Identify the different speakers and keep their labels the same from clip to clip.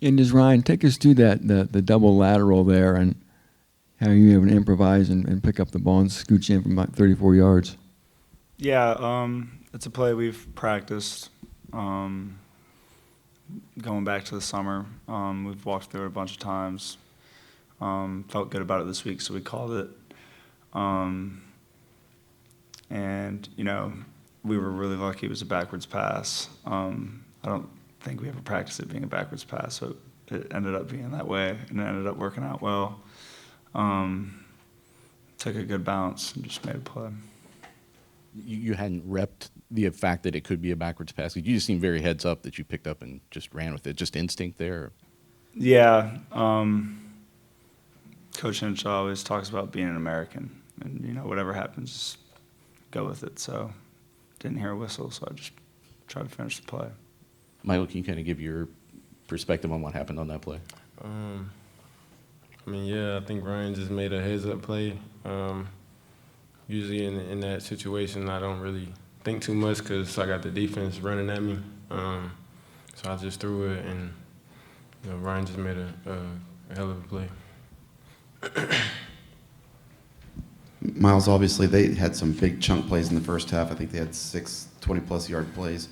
Speaker 1: And just Ryan, take us through the double lateral there and how you able to improvise and pick up the ball and scooch in from about 34 yards.
Speaker 2: Yeah, it's a play we've practiced. Going back to the summer, we've walked through it a bunch of times. Felt good about it this week, so we called it. And, we were really lucky it was a backwards pass. I don't think we ever practiced it being a backwards pass, so it ended up being that way, and it ended up working out well. Took a good bounce and just made a play.
Speaker 3: You hadn't repped the fact that it could be a backwards pass. You just seemed very heads up that you picked up and just ran with it. Just instinct there?
Speaker 2: Yeah. Coach Hinshaw always talks about being an American, and, whatever happens, just go with it. So didn't hear a whistle, so I just tried to finish the play.
Speaker 3: Michael, can you kind of give your perspective on what happened on that play?
Speaker 4: I think Ryan just made a heads-up play. Usually in that situation, I don't really think too much because I got the defense running at me. So I just threw it, and Ryan just made a hell of a play.
Speaker 5: Myles, obviously, they had some big chunk plays in the first half. I think they had 6 20-plus yard plays.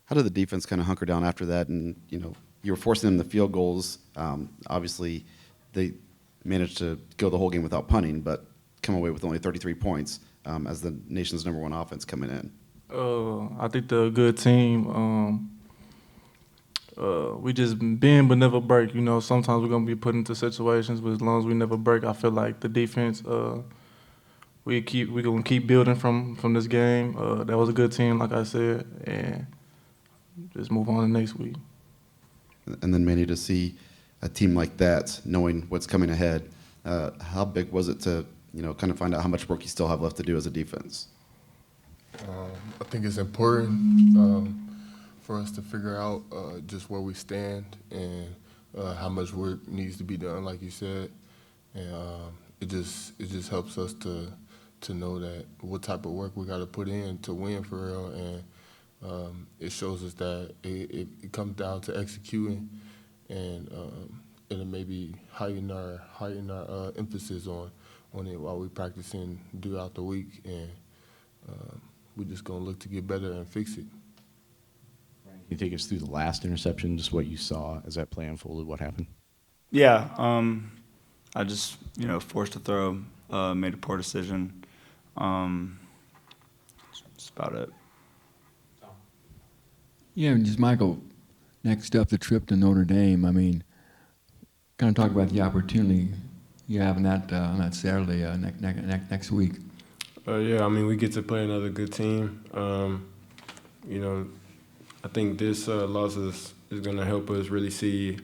Speaker 5: How did the defense kind of hunker down after that? And, you were forcing them the field goals. Obviously, they managed to go the whole game without punting, but come away with only 33 points as the nation's #1 offense coming in.
Speaker 6: I think they're a good team. We just bend but never break. Sometimes we're gonna be put into situations, but as long as we never break, I feel like the defense. We're gonna keep building from this game. That was a good team, like I said, and just move on to next week.
Speaker 5: And then, Manny, to see a team like that, knowing what's coming ahead, how big was it to kind of find out how much work you still have left to do as a defense?
Speaker 7: I think it's important for us to figure out just where we stand and how much work needs to be done, like you said, and it just helps us to know that what type of work we got to put in to win for real, and it shows us that it comes down to executing, and it'll maybe heighten our emphasis on it while we're practicing throughout the week, and we're just gonna look to get better and fix it.
Speaker 3: Can you take us through the last interception, just what you saw as that play unfolded, what happened?
Speaker 2: Yeah, I just, forced a throw, made a poor decision. That's about it.
Speaker 1: Yeah, and just Michael, next up, the trip to Notre Dame. I mean, kind of talk about the opportunity you have on that Saturday next week.
Speaker 4: We get to play another good team. I think this loss is going to help us really see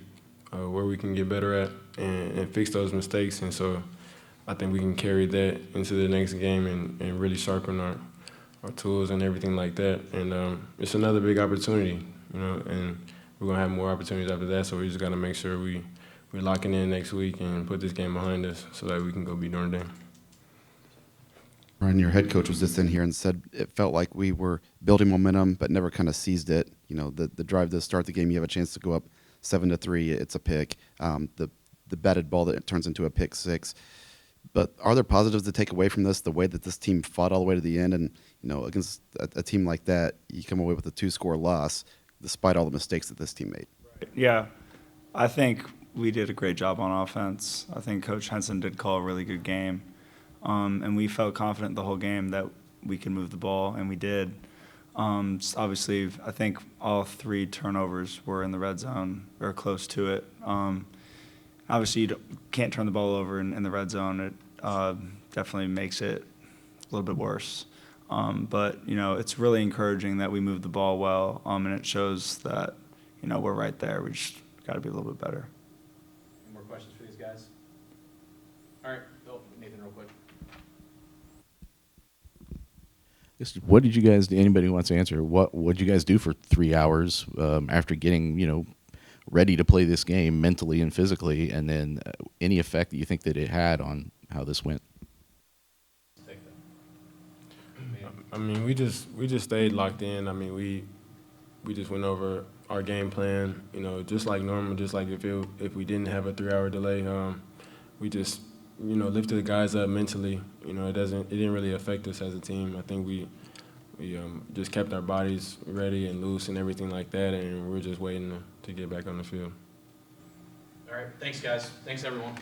Speaker 4: where we can get better at and fix those mistakes. And so I think we can carry that into the next game and really sharpen our tools and everything like that. And it's another big opportunity, and we're going to have more opportunities after that. So we just got to make sure we're locking in next week and put this game behind us so that we can go beat Notre Dame.
Speaker 5: Ryan, your head coach was just in here and said it felt like we were building momentum but never kind of seized it. The drive to start the game, you have a chance to go up 7-3. It's a pick. The batted ball that turns into a pick six. But are there positives to take away from this, the way that this team fought all the way to the end? And, against a team like that, you come away with a 2-score loss despite all the mistakes that this team made.
Speaker 2: Yeah, I think we did a great job on offense. I think Coach Henson did call a really good game. And we felt confident the whole game that we could move the ball, and we did. Obviously, I think all 3 turnovers were in the red zone or close to it. Obviously, you can't turn the ball over in the red zone. It definitely makes it a little bit worse. But, it's really encouraging that we moved the ball well, and it shows that, we're right there. We just got to be a little bit better.
Speaker 3: Any more questions for these guys? All right, Phil, Nathan, real quick. What did you guys? Anybody who wants to answer? What did you guys do for 3 hours after getting ready to play this game mentally and physically, and then any effect that you think that it had on how this went?
Speaker 4: We just stayed locked in. We just went over our game plan, you know, just like normal, just like if we didn't have a 3-hour delay, we just, you know, lifted the guys up mentally. You know, it didn't really affect us as a team. I think we just kept our bodies ready and loose and everything like that, and we're just waiting to get back on the field.
Speaker 8: All right. Thanks, guys. Thanks, everyone.